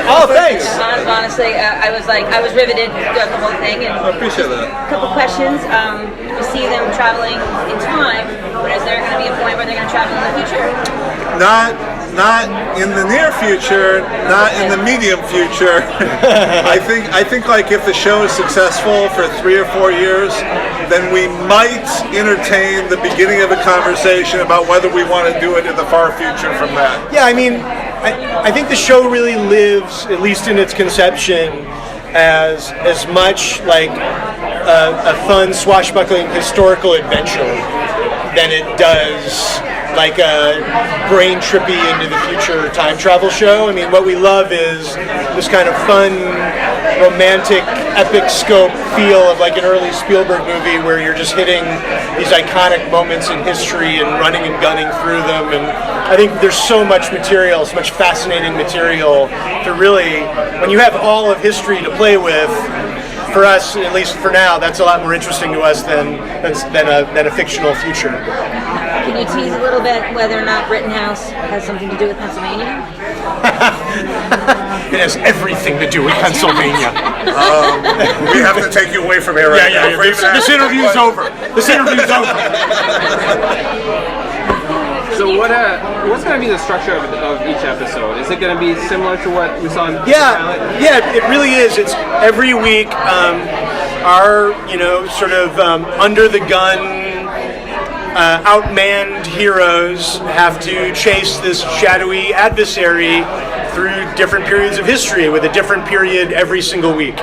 Oh, thanks. Honestly, I was riveted throughout the whole thing. And I appreciate that. A couple questions. You see them traveling in time, but is there going to be a point where they're going to travel in the future? Not in the near future, not in the medium future. I think like if the show is successful for 3 or 4 years, then we might entertain the beginning of a conversation about whether we want to do it in the far future from that. Yeah, I mean, I think the show really lives, at least in its conception, as much like a fun, swashbuckling historical adventure than it does like a brain trippy into the future time travel show. I mean, what we love is this kind of fun, romantic, epic scope feel of like an early Spielberg movie where you're just hitting these iconic moments in history and running and gunning through them. And I think there's so much material, so much fascinating material to really, when you have all of history to play with, for us, at least for now, that's a lot more interesting to us than a fictional future. Can you tease a little bit whether or not Rittenhouse has something to do with Pennsylvania? It has everything to do with Pennsylvania. We have to take you away from here right now. This interview's over. This interview's over. So what's going to be the structure of each episode? Is it going to be similar to what we saw in the pilot? Yeah, it really is. It's every week our, sort of under the gun, outmanned heroes have to chase this shadowy adversary through different periods of history with a different period every single week.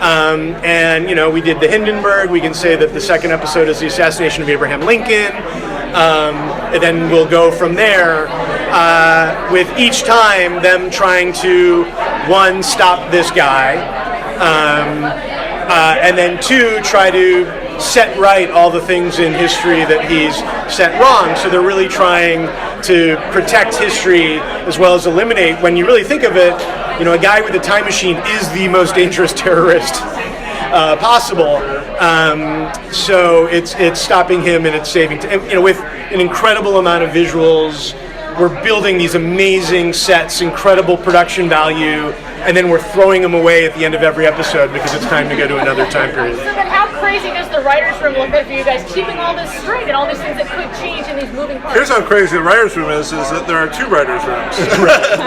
And we did the Hindenburg. We can say that the second episode is the assassination of Abraham Lincoln. And then we'll go from there with each time them trying to, 1, stop this guy, and then 2, try to set right all the things in history that he's set wrong. So they're really trying to protect history as well as eliminate. When you really think of it, a guy with a time machine is the most dangerous terrorist possible. So it's stopping him and it's saving. With an incredible amount of visuals, we're building these amazing sets, incredible production value, and then we're throwing them away at the end of every episode because it's time to go to another time period. So then how crazy does the writer's room look like for you guys, keeping all this straight and all these things that could change in these moving parts? Here's how crazy the writer's room is that there are 2 writer's rooms.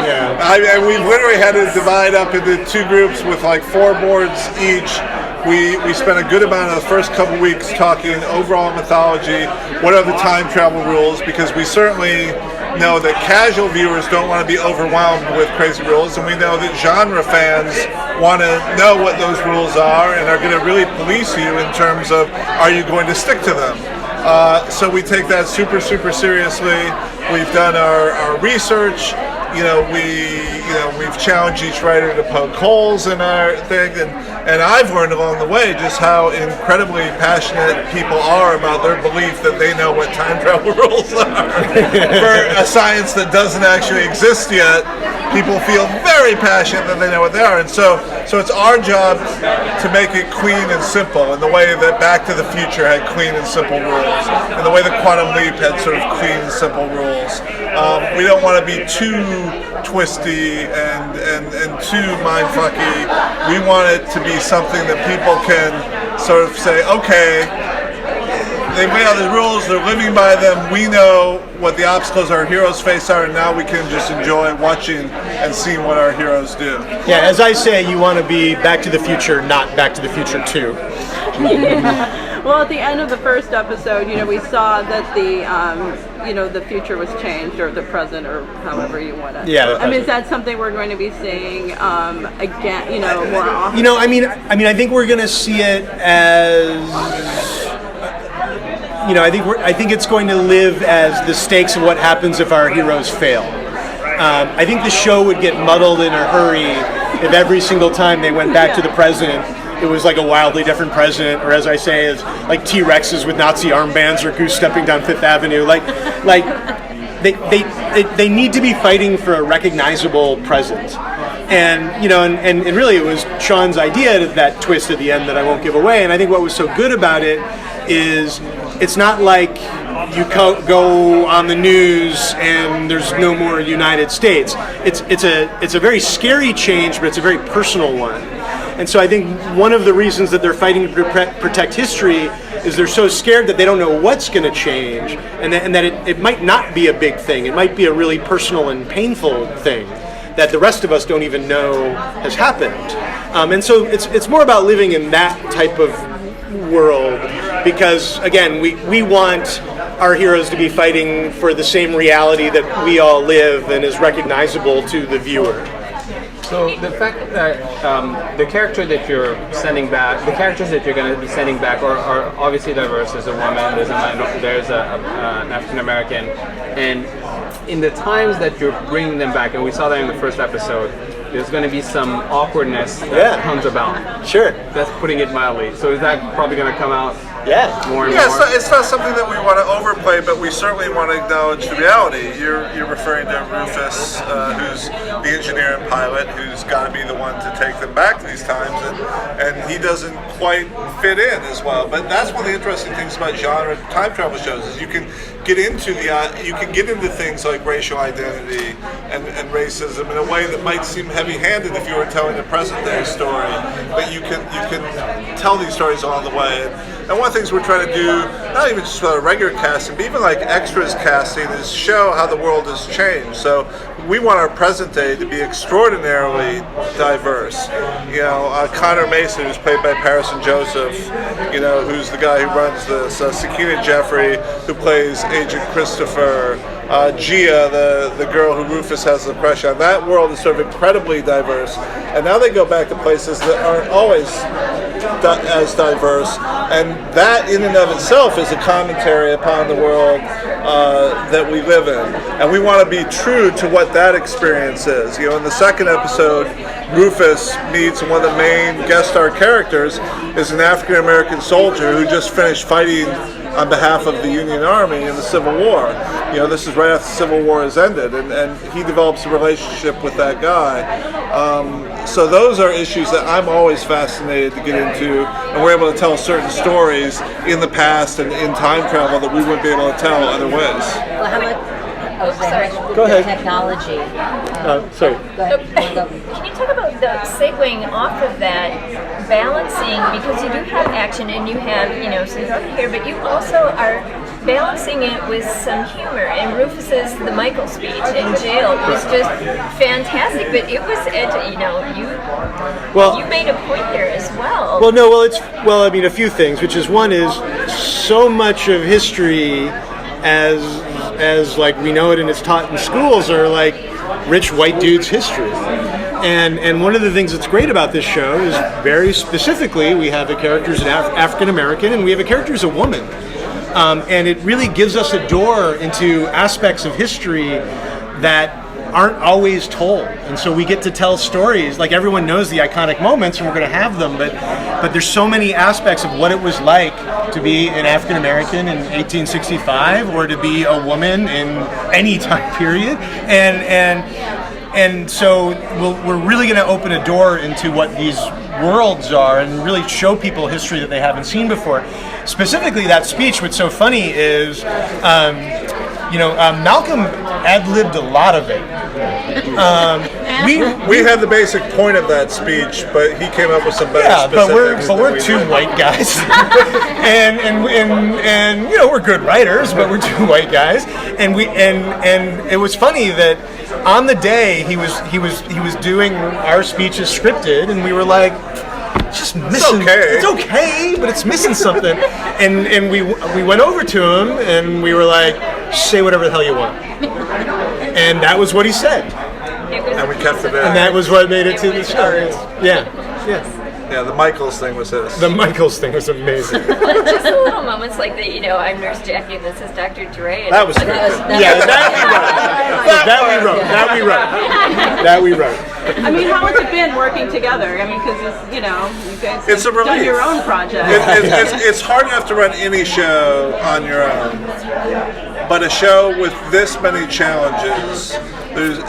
Yeah. We've literally had to divide up into 2 groups with like 4 boards each. We spent a good amount of the first couple weeks talking overall mythology, what are the time travel rules, because we certainly know that casual viewers don't want to be overwhelmed with crazy rules, and we know that genre fans want to know what those rules are and are going to really police you in terms of, are you going to stick to them? So we take that super, super seriously. We've done our research. We've challenged each writer to poke holes in our thing, and I've learned along the way just how incredibly passionate people are about their belief that they know what time travel rules are. For a science that doesn't actually exist yet, people feel very passionate that they know what they are, and so it's our job to make it clean and simple, in the way that Back to the Future had clean and simple rules, in the way that Quantum Leap had sort of clean and simple rules. We don't want to be too twisty and too mindfucky. We want it to be something that people can sort of say, okay, they made all the rules, they're living by them, we know what the obstacles our heroes face are, and now we can just enjoy watching and seeing what our heroes do. Yeah, as I say, you want to be Back to the Future, not Back to the Future 2. Well, at the end of the first episode, we saw that the future was changed, or the present, or however you want to. Yeah. I mean, is that something we're going to be seeing again? More often. I think we're going to see it as. I think it's going to live as the stakes of what happens if our heroes fail. I think the show would get muddled in a hurry if every single time they went back to the present, it was like a wildly different president, or as I say, it's like T-Rexes with Nazi armbands or Goose stepping down Fifth Avenue. They need to be fighting for a recognizable present. And really it was Shawn's idea, that twist at the end that I won't give away. And I think what was so good about it is it's not like you go on the news and there's no more United States. It's a very scary change, but it's a very personal one. And so I think one of the reasons that they're fighting to protect history is they're so scared that they don't know what's going to change, and that it might not be a big thing. It might be a really personal and painful thing that the rest of us don't even know has happened. And so it's more about living in that type of world, because again, we want our heroes to be fighting for the same reality that we all live and is recognizable to the viewer. So the fact that the character that you're sending back, the characters that you're going to be sending back are obviously diverse. There's a woman, there's an African American, and in the times that you're bringing them back, and we saw that in the first episode, there's going to be some awkwardness that comes about. Sure. That's putting it mildly. So is that probably going to come out more and more? It's not something that we want to overplay, but we certainly want to acknowledge the reality. You're referring to Rufus, who's the engineer and pilot, who's got to be the one to take them back these times, and he doesn't quite fit in as well. But that's one of the interesting things about genre time travel shows is you can get into things like racial identity and racism in a way that might seem heavy-handed if you were telling a present-day story, but you can tell these stories along the way. And one of the things we're trying to do, not even just about a regular casting, but even like extras casting, is show how the world has changed. So we want our present day to be extraordinarily diverse. Connor Mason, who's played by Parison Joseph, who's the guy who runs this, Sakina Jeffrey, who plays Agent Christopher, Gia, the girl who Rufus has a crush on. That world is sort of incredibly diverse. And now they go back to places that aren't always as diverse, and that in and of itself is a commentary upon the world that we live in. And we want to be true to what that experience is. In the second episode, Rufus meets one of the main guest star characters is an African American soldier who just finished fighting on behalf of the Union Army in the Civil War. This is right after the Civil War has ended, and he develops a relationship with that guy. So those are issues that I'm always fascinated to get into, and we're able to tell certain stories in the past and in time travel that we wouldn't be able to tell other ways. Well, how much Go ahead. technology? Sorry. Can you talk about the segueing off of that, balancing, because you do have action and you have, some dark hair, but you also are balancing it with some humor. And Rufus's The Michael speech in jail was just fantastic, but it was, you made a point there as well. A few things, which is one is so much of history as like we know it and it's taught in schools are like rich white dudes' history. And one of the things that's great about this show is very specifically we have a character who's an African American and we have a character who's a woman. And it really gives us a door into aspects of history that aren't always told. And so we get to tell stories, like everyone knows the iconic moments and we're going to have them, but there's so many aspects of what it was like to be an African American in 1865 or to be a woman in any time period. And so we're really going to open a door into what these worlds are and really show people history that they haven't seen before. Specifically, that speech, what's so funny is, Malcolm ad-libbed a lot of it. We had the basic point of that speech, but he came up with some better specifics. But we're two white guys, and we're good writers, but we're two white guys, and it was funny that on the day he was doing our speeches scripted, and we were like, just missing. It's okay, but it's missing something. And we went over to him and we were like, say whatever the hell you want. And that was what he said. And we kept it in. And that was what made it to the show. Yeah. Yeah, the Michaels thing was his. The Michaels thing was amazing. Just the little moments like that, I'm Nurse Jackie and this is Dr. Dre. That was That we wrote. I mean, how has it been working together? I mean, because you guys it's have done your own project. It's hard enough to run any show on your own, but a show with this many challenges. There's,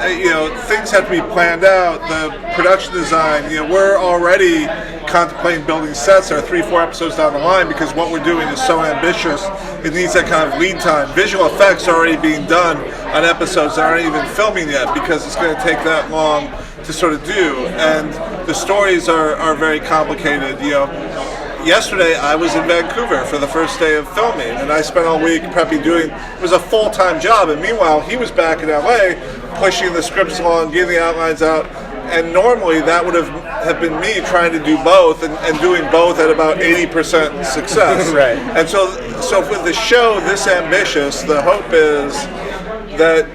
things have to be planned out. The production design, we're already contemplating building sets that are 3-4 episodes down the line because what we're doing is so ambitious it needs that kind of lead time. Visual effects are already being done on episodes that aren't even filming yet because it's going to take that long to sort of do, and the stories are very complicated. Yesterday I was in Vancouver for the first day of filming, and I spent all week prepping, it was a full-time job, and meanwhile he was back in LA pushing the scripts along, getting the outlines out, and normally that would have been me trying to do both and doing both at about 80% success. Right. And so with the show this ambitious, the hope is that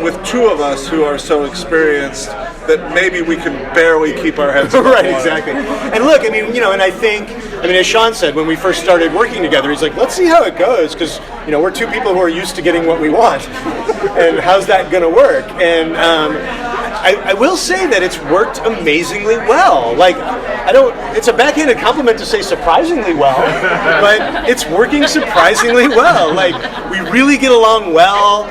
with two of us who are so experienced, that maybe we can barely keep our heads above Right, water. exactly. And look, and I think, as Shawn said, when we first started working together, he's like, let's see how it goes, because, we're two people who are used to getting what we want. And how's that going to work? And I will say that it's worked amazingly well. Like, it's a backhanded compliment to say surprisingly well, but it's working surprisingly well. Like, we really get along well.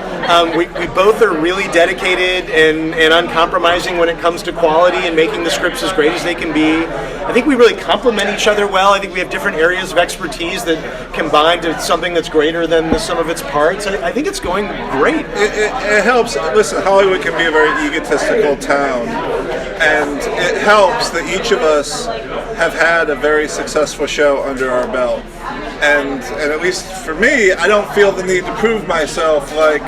We both are really dedicated and uncompromising when it comes to quality and making the scripts as great as they can be. I think we really complement each other well. I think we have different areas of expertise that combine to something that's greater than the sum of its parts. I think it's going great. It helps. Listen, Hollywood can be a very egotistical town, and it helps that each of us have had a very successful show under our belt. And at least for me, I don't feel the need to prove myself that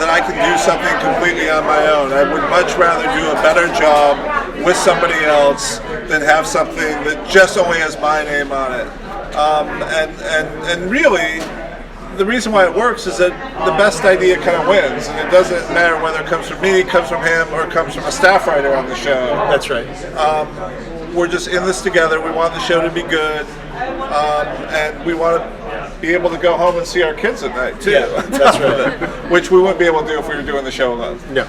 I can do something completely on my own. I would much rather do a better job with somebody else than have something that just only has my name on it. And really, the reason why it works is that the best idea kind of wins, and it doesn't matter whether it comes from me, comes from him, or it comes from a staff writer on the show. That's right. We're just in this together. We want the show to be good, and we want to be able to go home and see our kids at night too. Yeah, that's right. Which we wouldn't be able to do if we were doing the show alone. No.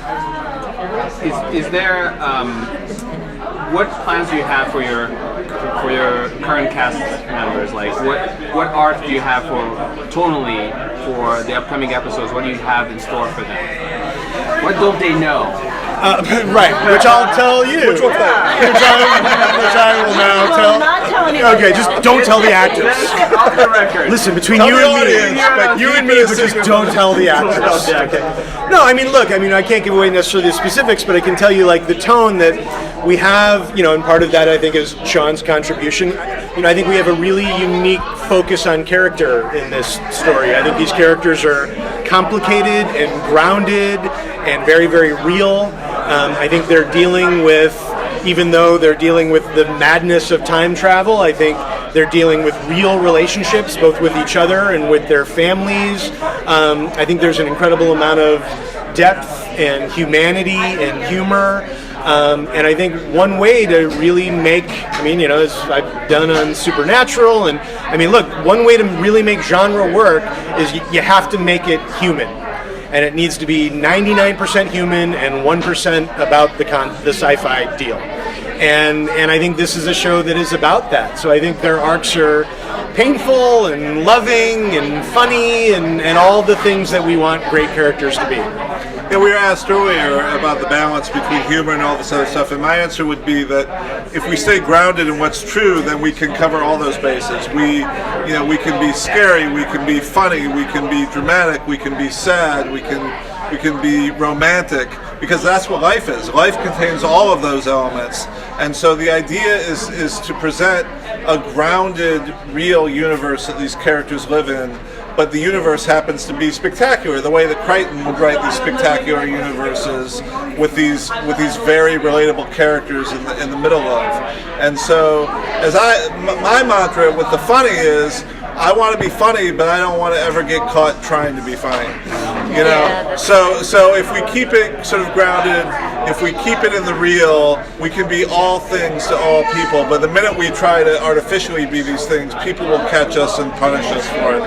Is there what plans do you have for your current cast members? Like what art do you have tonally for the upcoming episodes? What do you have in store for them? What don't they know? Right, which I'll tell you. Which I will now tell. Not tell anyone. Okay, just don't tell the actors. Off the record. Listen, between Tell you the and audience, me, but you keep and it me, a but just secret. don't tell the actors. Okay. No, look, I can't give away necessarily the specifics, but I can tell you, the tone that we have, and part of that I think is Shawn's contribution. I think we have a really unique focus on character in this story. I think these characters are complicated and grounded and very, very real. I think they're dealing with, even though they're dealing with the madness of time travel, I think they're dealing with real relationships, both with each other and with their families. I think there's an incredible amount of depth and humanity and humor. And I think one way to really make, as I've done on Supernatural, and look, one way to really make genre work is you have to make it human. And it needs to be 99% human and 1% about the sci-fi deal. And I think this is a show that is about that. So I think their arcs are painful and loving and funny and all the things that we want great characters to be. Yeah, we were asked earlier about the balance between humor and all this other stuff, and my answer would be that if we stay grounded in what's true, then we can cover all those bases. We can be scary, we can be funny, we can be dramatic, we can be sad, we can be romantic, because that's what life is. Life contains all of those elements, and so the idea is to present a grounded, real universe that these characters live in. But the universe happens to be spectacular, the way that Crichton would write these spectacular universes with these very relatable characters in the middle of. And so, my mantra with the funny is, I want to be funny, but I don't want to ever get caught trying to be funny. So if we keep it sort of grounded, if we keep it in the real, we can be all things to all people. But the minute we try to artificially be these things, people will catch us and punish us for it.